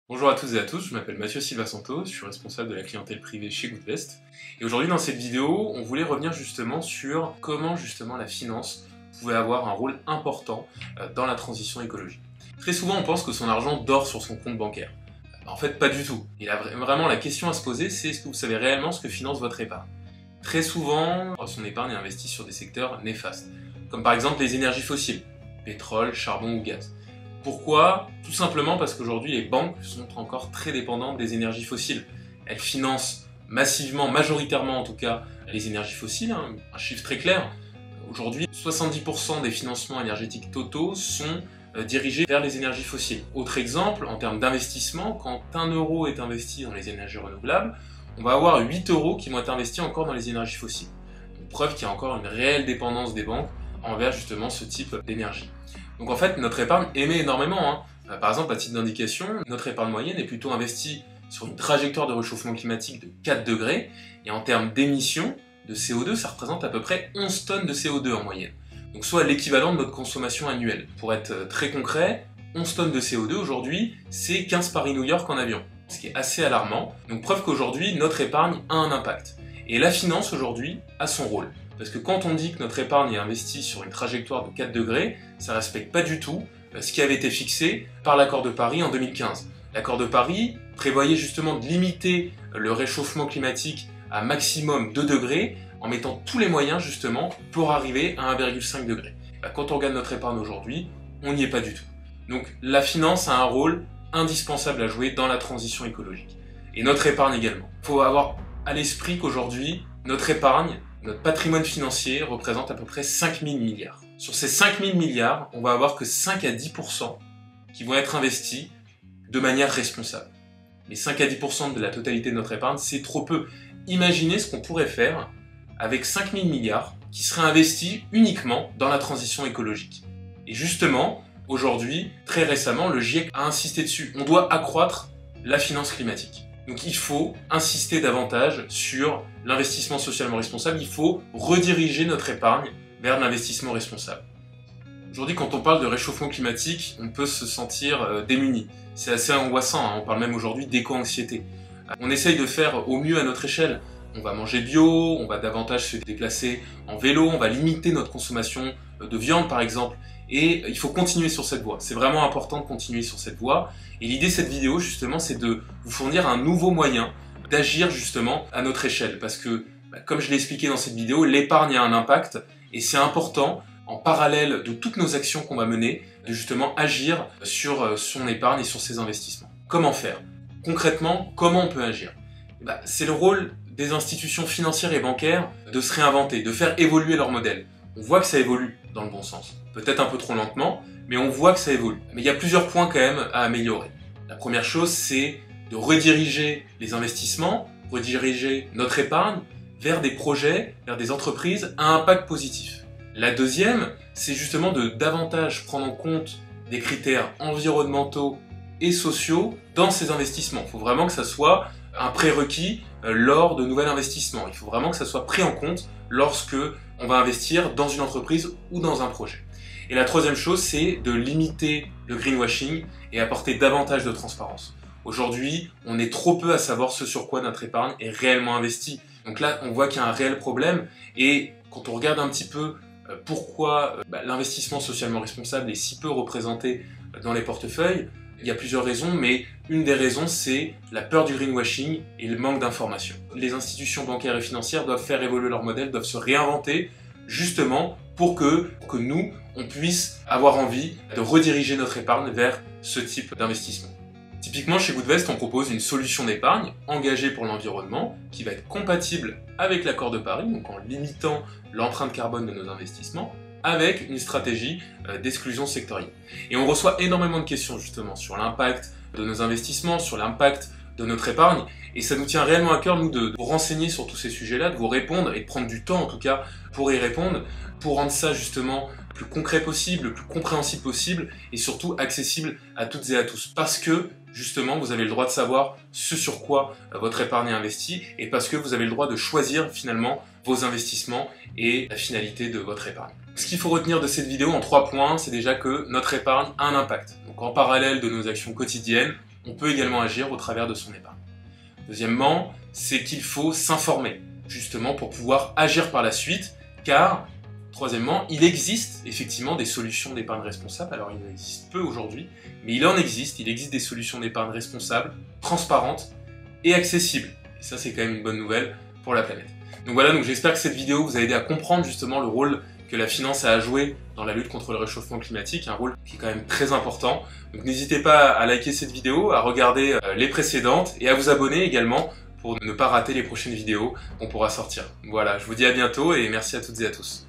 Bonjour à toutes et à tous, je m'appelle Mathieu Silva Santos, je suis responsable de la clientèle privée chez Goodvest. Et aujourd'hui dans cette vidéo, on voulait revenir justement sur comment justement la finance pouvait avoir un rôle important dans la transition écologique. Très souvent on pense que son argent dort sur son compte bancaire. En fait pas du tout. Et là, vraiment la question à se poser c'est est-ce que vous savez réellement ce que finance votre épargne? Très souvent, son épargne est investie sur des secteurs néfastes, comme par exemple les énergies fossiles, pétrole, charbon ou gaz. Pourquoi? Tout simplement parce qu'aujourd'hui les banques sont encore très dépendantes des énergies fossiles. Elles financent massivement, majoritairement en tout cas, les énergies fossiles, un chiffre très clair. Aujourd'hui, 70% des financements énergétiques totaux sont dirigés vers les énergies fossiles. Autre exemple, en termes d'investissement, quand 1 euro est investi dans les énergies renouvelables, on va avoir 8 euros qui vont être investis encore dans les énergies fossiles. Donc, preuve qu'il y a encore une réelle dépendance des banques envers justement ce type d'énergie. Donc en fait, notre épargne émet énormément. Par exemple, à titre d'indication, notre épargne moyenne est plutôt investie sur une trajectoire de réchauffement climatique de 4 degrés, et en termes d'émissions de CO2, ça représente à peu près 11 tonnes de CO2 en moyenne. Donc soit l'équivalent de notre consommation annuelle. Pour être très concret, 11 tonnes de CO2 aujourd'hui, c'est 15 Paris-New York en avion, ce qui est assez alarmant. Donc preuve qu'aujourd'hui, notre épargne a un impact. Et la finance aujourd'hui a son rôle. Parce que quand on dit que notre épargne est investie sur une trajectoire de 4 degrés, ça ne respecte pas du tout ce qui avait été fixé par l'accord de Paris en 2015. L'accord de Paris prévoyait justement de limiter le réchauffement climatique à maximum 2 degrés en mettant tous les moyens justement pour arriver à 1,5 degré. Quand on regarde notre épargne aujourd'hui, on n'y est pas du tout. Donc la finance a un rôle indispensable à jouer dans la transition écologique. Et notre épargne également. Il faut avoir à l'esprit qu'aujourd'hui, notre épargne, notre patrimoine financier représente à peu près 5 000 milliards. Sur ces 5 000 milliards, on va avoir que 5 à 10% qui vont être investis de manière responsable. Mais 5 à 10% de la totalité de notre épargne, c'est trop peu. Imaginez ce qu'on pourrait faire avec 5 000 milliards qui seraient investis uniquement dans la transition écologique. Et justement, aujourd'hui, très récemment, le GIEC a insisté dessus. On doit accroître la finance climatique. Donc il faut insister davantage sur l'investissement socialement responsable, il faut rediriger notre épargne vers l'investissement responsable. Aujourd'hui, quand on parle de réchauffement climatique, on peut se sentir démuni. C'est assez angoissant, on parle même aujourd'hui d'éco-anxiété. On essaye de faire au mieux à notre échelle. On va manger bio, on va davantage se déplacer en vélo, on va limiter notre consommation de viande par exemple. Et il faut continuer sur cette voie. C'est vraiment important de continuer sur cette voie. Et l'idée de cette vidéo, justement, c'est de vous fournir un nouveau moyen d'agir justement à notre échelle. Parce que, comme je l'ai expliqué dans cette vidéo, l'épargne a un impact. Et c'est important, en parallèle de toutes nos actions qu'on va mener, de justement agir sur son épargne et sur ses investissements. Comment faire? Concrètement, comment on peut agir? C'est le rôle des institutions financières et bancaires de se réinventer, de faire évoluer leur modèle. On voit que ça évolue dans le bon sens. Peut-être un peu trop lentement, mais on voit que ça évolue. Mais il y a plusieurs points quand même à améliorer. La première chose, c'est de rediriger les investissements, rediriger notre épargne vers des projets, vers des entreprises à impact positif. La deuxième, c'est justement de davantage prendre en compte des critères environnementaux et sociaux dans ces investissements. Il faut vraiment que ça soit un prérequis lors de nouveaux investissements. Il faut vraiment que ça soit pris en compte lorsque on va investir dans une entreprise ou dans un projet. Et la troisième chose, c'est de limiter le greenwashing et apporter davantage de transparence. Aujourd'hui, on est trop peu à savoir ce sur quoi notre épargne est réellement investie. Donc là, on voit qu'il y a un réel problème. Et quand on regarde un petit peu pourquoi l'investissement socialement responsable est si peu représenté dans les portefeuilles, il y a plusieurs raisons, mais une des raisons, c'est la peur du greenwashing et le manque d'informations. Les institutions bancaires et financières doivent faire évoluer leur modèle, doivent se réinventer, justement pour que nous, on puisse avoir envie de rediriger notre épargne vers ce type d'investissement. Typiquement, chez Goodvest, on propose une solution d'épargne engagée pour l'environnement qui va être compatible avec l'accord de Paris, donc en limitant l'empreinte carbone de nos investissements, avec une stratégie d'exclusion sectorielle. Et on reçoit énormément de questions justement sur l'impact de nos investissements, sur l'impact de notre épargne, et ça nous tient réellement à cœur, nous, de vous renseigner sur tous ces sujets-là, de vous répondre et de prendre du temps en tout cas pour y répondre, pour rendre ça justement le plus concret possible, le plus compréhensible possible, et surtout accessible à toutes et à tous. Parce que justement, vous avez le droit de savoir ce sur quoi votre épargne est investie, et parce que vous avez le droit de choisir finalement vos investissements et la finalité de votre épargne. Ce qu'il faut retenir de cette vidéo en 3 points, c'est déjà que notre épargne a un impact. Donc en parallèle de nos actions quotidiennes, on peut également agir au travers de son épargne. Deuxièmement, c'est qu'il faut s'informer, justement pour pouvoir agir par la suite, car, troisièmement, il existe effectivement des solutions d'épargne responsable. Alors il en existe peu aujourd'hui, mais il existe des solutions d'épargne responsable, transparentes et accessibles. Et ça, c'est quand même une bonne nouvelle pour la planète. Donc voilà, donc j'espère que cette vidéo vous a aidé à comprendre justement le rôle que la finance a à jouer dans la lutte contre le réchauffement climatique, un rôle qui est quand même très important. Donc n'hésitez pas à liker cette vidéo, à regarder les précédentes et à vous abonner également pour ne pas rater les prochaines vidéos qu'on pourra sortir. Voilà, je vous dis à bientôt et merci à toutes et à tous.